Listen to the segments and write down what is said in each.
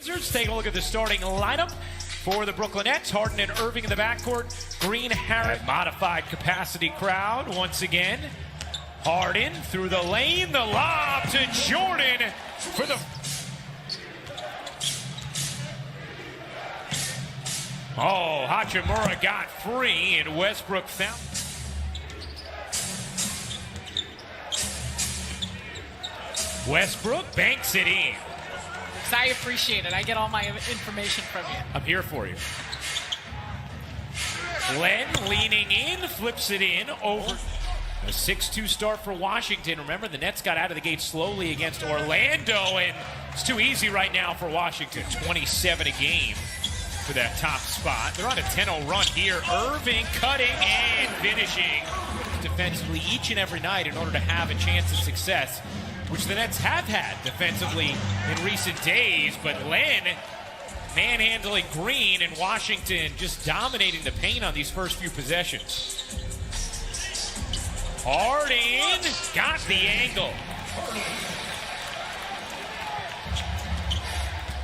Wizards take a look at the starting lineup for the Brooklyn Nets. Harden and Irving in the backcourt. Green, Harris. Modified capacity crowd once again. Harden through the lane. The lob to Jordan for the... Oh, Hachimura got free and Westbrook found... Westbrook banks it in. I appreciate it. I get all my information from you. I'm here for you. Len leaning in, flips it in over. A 6-2 start for Washington. Remember, the Nets got out of the gate slowly against Orlando, and it's too easy right now for Washington. 27 a game for that top spot. They're on a 10-0 run here. Irving cutting and finishing defensively each and every night in order to have a chance at success, which the Nets have had defensively in recent days, but Len manhandling Green and Washington just dominating the paint on these first few possessions. Harden got the angle.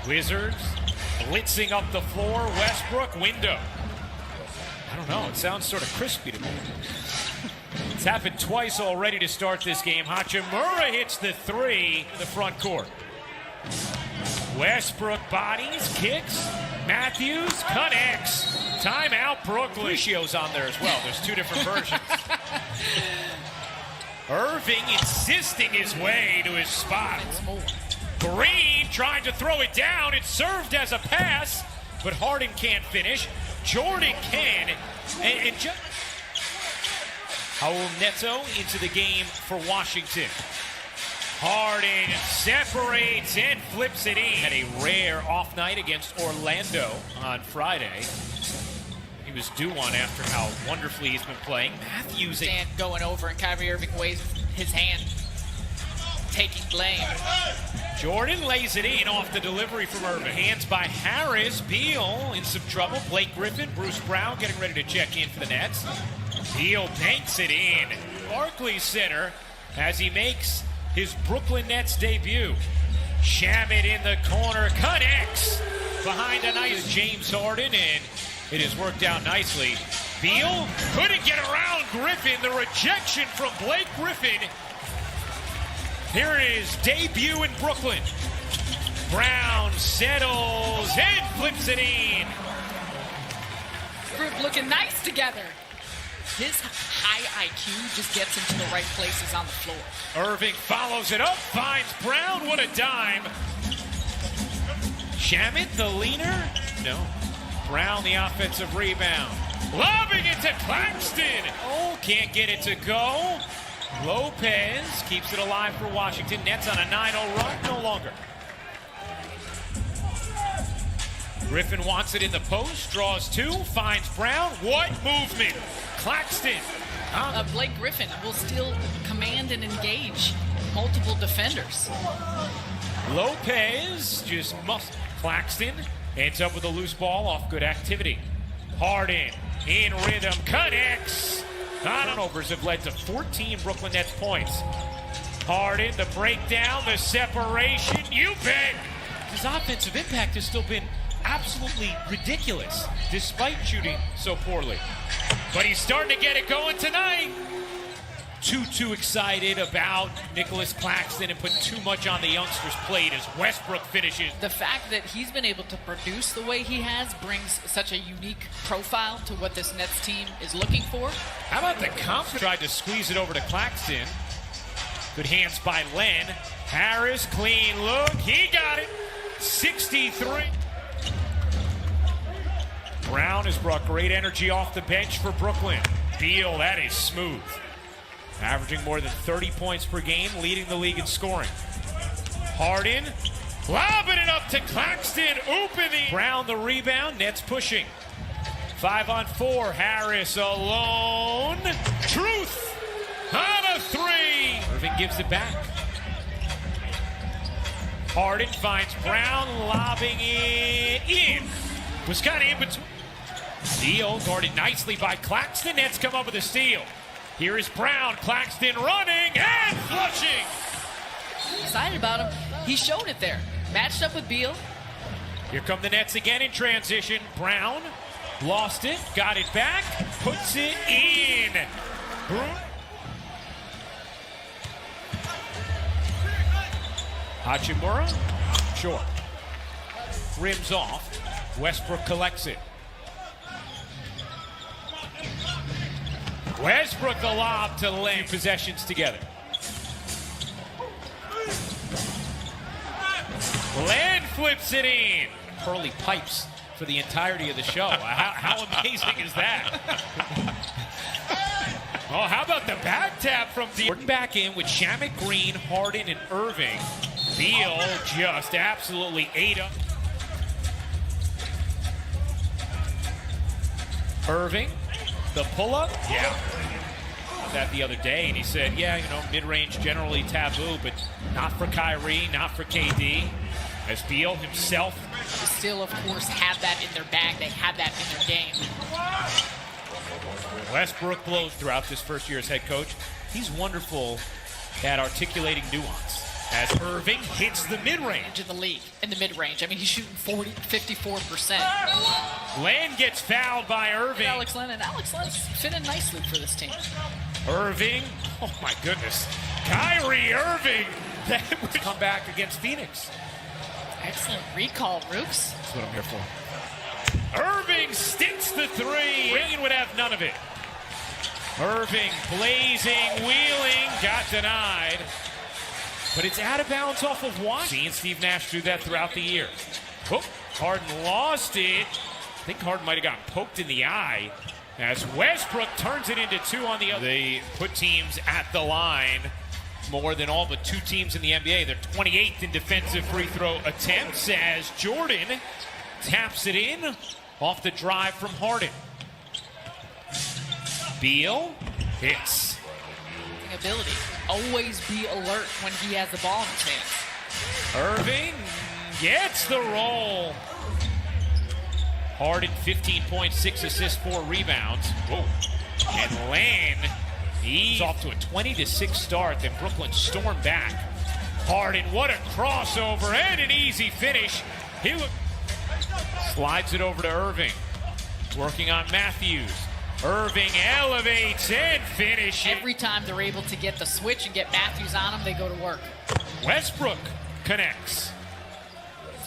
Wizards blitzing up the floor. Westbrook window. I don't know, it sounds sort of crispy to me. It's happened twice already to start this game. Hachimura hits the three in the front court. Westbrook bodies, kicks. Matthews connects. Timeout, Brooklyn. Lucio's on there as well. There's two different versions. Irving insisting his way to his spot. Green trying to throw it down. It served as a pass, but Harden can't finish. Jordan can. And just... Raul Neto into the game for Washington. Harden separates and flips it in. Had a rare off night against Orlando on Friday. He was due one after how wonderfully he's been playing. Matthews going over, and Kyrie Irving waves his hand, taking blame. Jordan lays it in off the delivery from Irving. Hands by Harris. Beal in some trouble. Blake Griffin, Bruce Brown getting ready to check in for the Nets. Beal banks it in. Barclays Center as he makes his Brooklyn Nets debut. Shamet in the corner, connects behind a nice James Harden, and it has worked out nicely. Beal couldn't get around Griffin. The rejection from Blake Griffin. Here it is, debut in Brooklyn. Brown settles and flips it in. Group looking nice together. His high IQ just gets him to the right places on the floor. Irving follows it up, finds Brown. What a dime. Shamet, the leaner? No. Brown, the offensive rebound. Lobbing it to Claxton. Oh, can't get it to go. Lopez keeps it alive for Washington. Nets on a 9-0 run, no longer. Griffin wants it in the post, draws two, finds Brown. What movement? Claxton. Blake Griffin will still command and engage multiple defenders. Lopez just must. Claxton ends up with a loose ball off good activity. Harden in rhythm, connects. Turnovers have led to 14 Brooklyn Nets points. Harden, the breakdown, the separation. You bet. His offensive impact has still been absolutely ridiculous, despite shooting so poorly. But he's starting to get it going tonight. Too excited about Nicholas Claxton and put too much on the youngster's plate as Westbrook finishes. The fact that he's been able to produce the way he has brings such a unique profile to what this Nets team is looking for. How about the confidence? Tried to squeeze it over to Claxton. Good hands by Len. Harris, clean look. He got it. 63. Brown has brought great energy off the bench for Brooklyn. Beal, that is smooth. Averaging more than 30 points per game, leading the league in scoring. Harden, lobbing it up to Claxton. Brown the rebound, Nets pushing. 5-on-4, Harris alone. Truth on a three. Irving gives it back. Harden finds Brown, lobbing it in. Was kind of in between. Beal guarded nicely by Claxton. Nets come up with a steal. Here is Brown. Claxton running and flushing. Excited about him. He showed it there. Matched up with Beal. Here come the Nets again in transition. Brown lost it, got it back, puts it in. Hachimura, short. Rims off. Westbrook collects it. Westbrook the lob to Len. Possessions together. Len flips it in. Pearly pipes for the entirety of the show. How amazing is that? Oh, how about the back tap from Jordan back in with Shamet Green, Harden, and Irving. Beal just absolutely ate up. Irving, the pull-up, yeah. That the other day, and he said, yeah, mid-range generally taboo, but not for Kyrie, not for KD. As Beal himself. Still, of course, have that in their bag. They had that in their game. Westbrook blows throughout this first year as head coach. He's wonderful at articulating nuance. As Irving hits the mid-range. In the league, in the mid-range. I mean, he's shooting 54%. Len gets fouled by Irving. Alex Len, and Alex Len's fitting nicely for this team. Irving, oh my goodness. Kyrie Irving, that would come back against Phoenix. Excellent recall, Rooks. That's what I'm here for. Irving sticks the three. Green would have none of it. Irving blazing, wheeling, got denied. But it's out of bounds off of one. Seeing Steve Nash do that throughout the year. Oh, Harden lost it. I think Harden might have gotten poked in the eye. As Westbrook turns it into two on the other. They put teams at the line more than all but two teams in the NBA. They're 28th in defensive free throw attempts as Jordan taps it in off the drive from Harden. Beal hits. Ability. Always be alert when he has the ball in his hands. Irving gets the roll. Harden 15 points, 6 assists, 4 rebounds. Whoa. And Len, he's off to a 20-6 start. Then Brooklyn stormed back. Harden, what a crossover and an easy finish. He slides it over to Irving. Working on Matthews. Irving elevates and finishes. Every time they're able to get the switch and get Matthews on him, they go to work. Westbrook connects.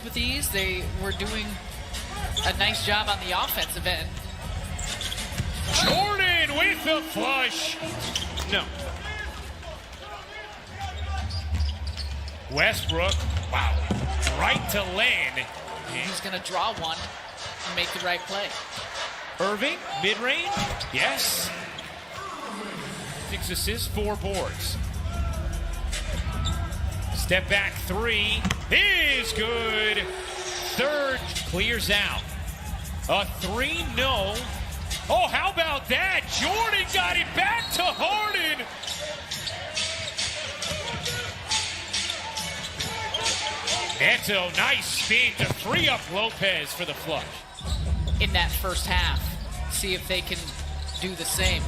With these, they were doing a nice job on the offensive end. Jordan with the flush. No. Westbrook, wow, right to Len. He's going to draw one and make the right play. Irving, mid-range, yes. 6 assists, 4 boards. Step back 3 is good. Third clears out. A 3, no. Oh, how about that? Jordan got it back to Harden. Neto, nice spin to free up Lopez for the flush. In that first half, see if they can do the same.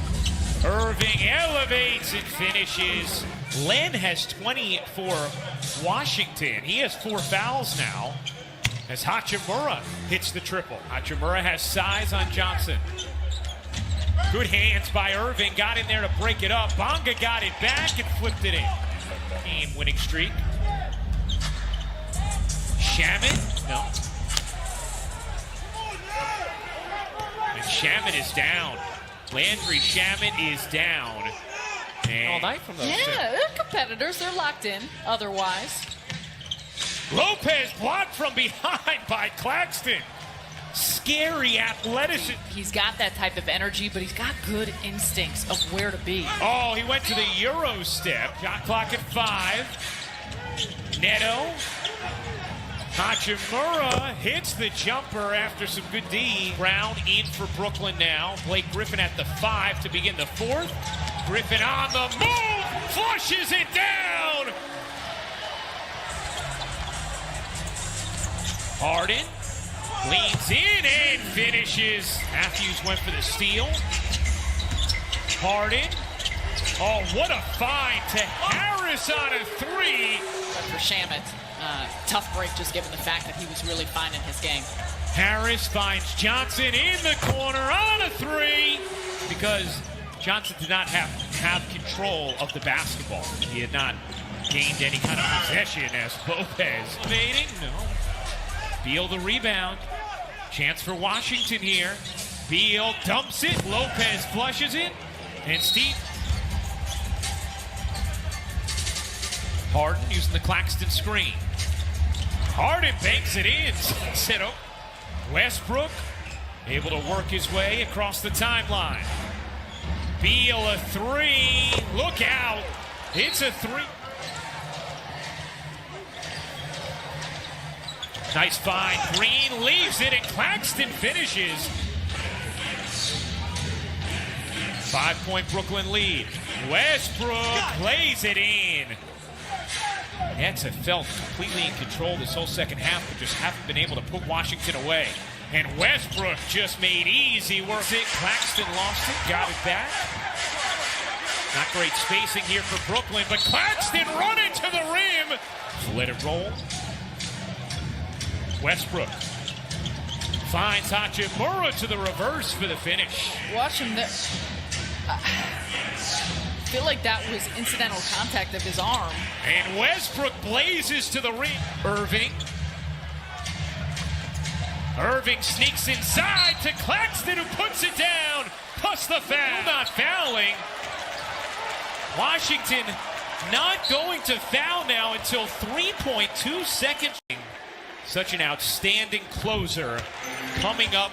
Irving elevates and finishes. Len has 20 for Washington. He has 4 fouls now as Hachimura hits the triple. Hachimura has size on Johnson. Good hands by Irving. Got in there to break it up. Bonga got it back and flipped it in. Game winning streak. Shamet? No. And Shamet is down. Landry Shamet is down. And all night from those two. They're competitors. They're locked in otherwise. Lopez blocked from behind by Claxton. Scary athleticism. He's got that type of energy, but he's got good instincts of where to be. Oh, he went to the Euro step. Shot clock at 5. Neto. Hachimura hits the jumper after some good D. Brown in for Brooklyn now. Blake Griffin at the 5 to begin the 4th. Griffin on the move, flushes it down. Harden leans in and finishes. Matthews went for the steal. Harden. Oh, what a find to Harris on a 3. For Shamet tough break just given the fact that he was really finding his game. Harris finds Johnson in the corner on a three because Johnson did not have control of the basketball. He had not gained any kind of possession as Lopez evading. No. Beal the rebound. Chance for Washington here. Beal dumps it. Lopez flushes it. And Steve Harden using the Claxton screen. Harden banks it in. Sito. Westbrook able to work his way across the timeline. Beal a three. Look out. It's a three. Nice find. Green leaves it and Claxton finishes. 5-point Brooklyn lead. Westbrook plays it in. Nets have felt completely in control this whole second half, but just haven't been able to put Washington away. And Westbrook just made easy work it. Claxton lost it, got it back. Not great spacing here for Brooklyn, but Claxton running to the rim. Let it roll. Westbrook finds Hachimura to the reverse for the finish. Watch him there. I feel like that was incidental contact of his arm. And Westbrook blazes to the rim. Irving sneaks inside to Claxton, who puts it down. Plus the foul. Not fouling. Washington not going to foul now until 3.2 seconds. Such an outstanding closer coming up